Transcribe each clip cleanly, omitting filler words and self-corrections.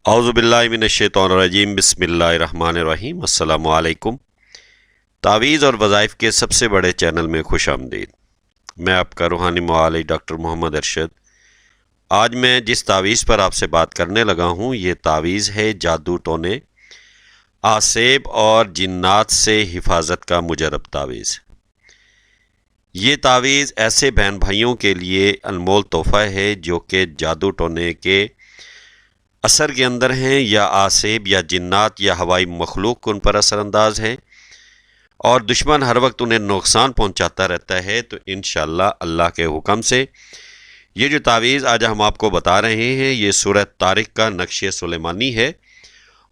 اعوذ باللہ من الشیطان الرجیم بسم اللہ الرحمن الرحیم۔ السلام علیکم۔ تعویذ اور وظائف کے سب سے بڑے چینل میں خوش آمدید۔ میں آپ کا روحانی معالج ڈاکٹر محمد ارشد۔ آج میں جس تعویذ پر آپ سے بات کرنے لگا ہوں یہ تعویذ ہے جادو ٹونے، آسیب اور جنات سے حفاظت کا مجرب تعویذ۔ یہ تعویذ ایسے بہن بھائیوں کے لیے انمول تحفہ ہے جو کہ جادو ٹونے کے اثر کے اندر ہیں، یا آسیب یا جنات یا ہوائی مخلوق ان پر اثر انداز ہیں اور دشمن ہر وقت انہیں نقصان پہنچاتا رہتا ہے، تو انشاءاللہ اللہ کے حکم سے یہ جو تعویذ آج ہم آپ کو بتا رہے ہیں یہ سورہ طارق کا نقش سلیمانی ہے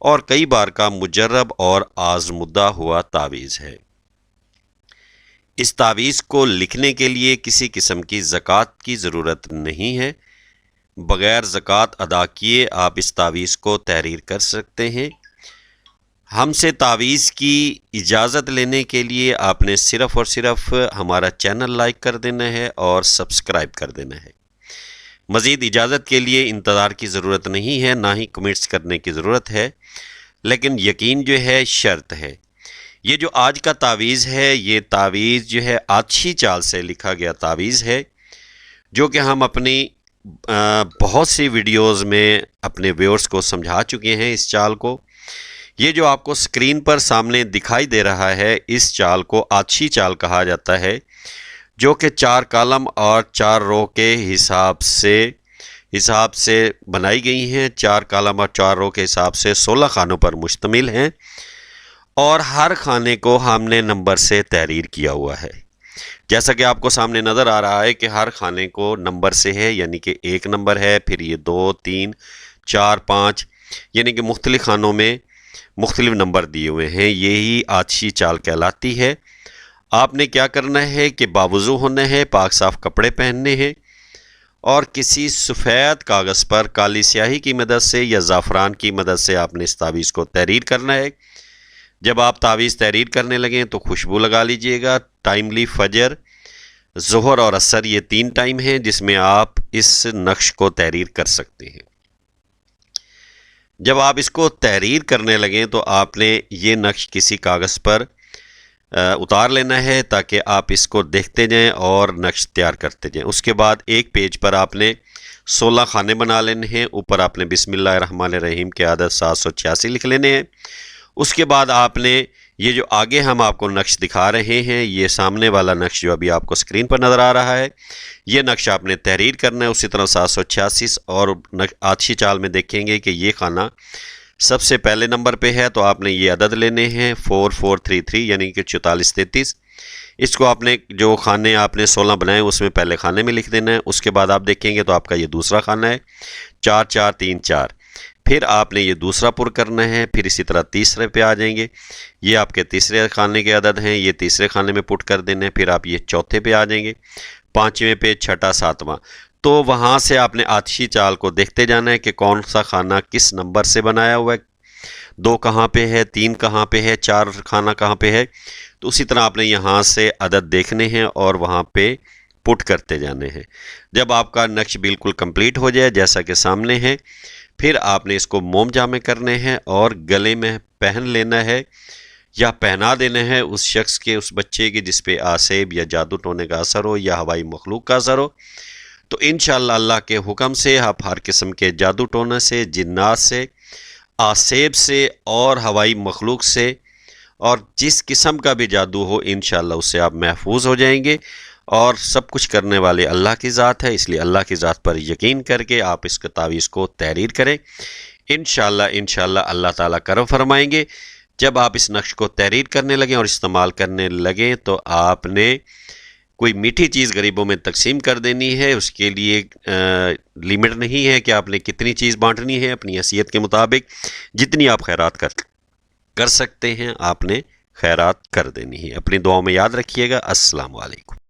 اور کئی بار کا مجرب اور آزمودہ ہوا تعویذ ہے۔ اس تعویذ کو لکھنے کے لیے کسی قسم کی زکوٰۃ کی ضرورت نہیں ہے۔ بغیر زکوٰۃ ادا کیے آپ اس تعویذ کو تحریر کر سکتے ہیں۔ ہم سے تعویذ کی اجازت لینے کے لیے آپ نے صرف اور صرف ہمارا چینل لائک کر دینا ہے اور سبسکرائب کر دینا ہے۔ مزید اجازت کے لیے انتظار کی ضرورت نہیں ہے، نہ ہی کمنٹس کرنے کی ضرورت ہے، لیکن یقین جو ہے شرط ہے۔ یہ جو آج کا تعویذ ہے یہ تعویذ جو ہے آچھی چال سے لکھا گیا تعویذ ہے، جو کہ ہم اپنی بہت سی ویڈیوز میں اپنے ویورز کو سمجھا چکے ہیں اس چال کو۔ یہ جو آپ کو سکرین پر سامنے دکھائی دے رہا ہے اس چال کو آچھی چال کہا جاتا ہے، جو کہ 4 کالم اور 4 رو کے حساب سے بنائی گئی ہیں۔ 4 کالم اور 4 رو کے حساب سے 16 خانوں پر مشتمل ہیں اور ہر خانے کو ہم نے نمبر سے تحریر کیا ہوا ہے۔ جیسا کہ آپ کو سامنے نظر آ رہا ہے کہ ہر خانے کو نمبر سے ہے، یعنی کہ 1 نمبر ہے، پھر یہ 2 3 4 5، یعنی کہ مختلف خانوں میں مختلف نمبر دیے ہوئے ہیں۔ یہی آچھی چال کہلاتی ہے۔ آپ نے کیا کرنا ہے کہ باوضو ہونا ہے، پاک صاف کپڑے پہننے ہیں اور کسی سفید کاغذ پر کالی سیاہی کی مدد سے یا زعفران کی مدد سے آپ نے اس تعویذ کو تحریر کرنا ہے۔ جب آپ تعویذ تحریر کرنے لگیں تو خوشبو لگا لیجئے گا۔ ٹائملی فجر، ظہر اور عصر یہ 3 ٹائم ہیں جس میں آپ اس نقش کو تحریر کر سکتے ہیں۔ جب آپ اس کو تحریر کرنے لگیں تو آپ نے یہ نقش کسی کاغذ پر اتار لینا ہے تاکہ آپ اس کو دیکھتے جائیں اور نقش تیار کرتے جائیں۔ اس کے بعد ایک پیج پر آپ نے 16 خانے بنا لینے ہیں۔ اوپر آپ نے بسم اللہ الرحمن الرحیم کے عدد 786 لکھ لینے ہیں۔ اس کے بعد آپ نے یہ جو آگے ہم آپ کو نقش دکھا رہے ہیں، یہ سامنے والا نقش جو ابھی آپ کو سکرین پر نظر آ رہا ہے، یہ نقش آپ نے تحریر کرنا ہے۔ اسی طرح 786 اور آچھی چال میں دیکھیں گے کہ یہ خانہ سب سے پہلے نمبر پہ ہے، تو آپ نے یہ عدد لینے ہیں 4433، یعنی کہ 4433۔ اس کو آپ نے جو خانے آپ نے 16 بنائے اس میں پہلے خانے میں لکھ دینا ہے۔ اس کے بعد آپ دیکھیں گے تو آپ کا یہ دوسرا خانہ ہے 4434۔ پھر آپ نے یہ دوسرا پر کرنا ہے، پھر اسی طرح تیسرے پہ آ جائیں گے، یہ آپ کے تیسرے خانے کے عدد ہیں، یہ تیسرے خانے میں پٹ کر دینا ہے۔ پھر آپ یہ چوتھے پہ آ جائیں گے، 5ویں پہ، 6واں، 7واں۔ تو وہاں سے آپ نے آچھی چال کو دیکھتے جانا ہے کہ کون سا خانہ کس نمبر سے بنایا ہوا ہے، 2 کہاں پہ ہے، 3 کہاں پہ ہے، 4 خانہ کہاں پہ ہے۔ تو اسی طرح آپ نے یہاں سے عدد دیکھنے ہیں اور وہاں پہ پٹ کرتے جانے ہیں۔ جب آپ کا نقش بالکل کمپلیٹ ہو جائے جیسا کہ سامنے ہے، پھر آپ نے اس کو موم جامع کرنے ہیں اور گلے میں پہن لینا ہے یا پہنا دینا ہے اس شخص کے، اس بچے کے جس پہ آسیب یا جادو ٹونے کا اثر ہو یا ہوائی مخلوق کا اثر ہو۔ تو انشاءاللہ اللہ کے حکم سے آپ ہر قسم کے جادو ٹونے سے، جنات سے، آسیب سے اور ہوائی مخلوق سے اور جس قسم کا بھی جادو ہو انشاءاللہ اس سے آپ محفوظ ہو جائیں گے۔ اور سب کچھ کرنے والے اللہ کی ذات ہے، اس لیے اللہ کی ذات پر یقین کر کے آپ اس کے تعویذ کو تحریر کریں۔ انشاءاللہ اللہ تعالیٰ کرم فرمائیں گے۔ جب آپ اس نقش کو تحریر کرنے لگیں اور استعمال کرنے لگیں تو آپ نے کوئی میٹھی چیز غریبوں میں تقسیم کر دینی ہے۔ اس کے لیے لیمٹ نہیں ہے کہ آپ نے کتنی چیز بانٹنی ہے، اپنی حیثیت کے مطابق جتنی آپ خیرات کر سکتے ہیں آپ نے خیرات کر دینی ہے۔ اپنی دعاؤں میں یاد رکھیے گا۔ السلام علیکم۔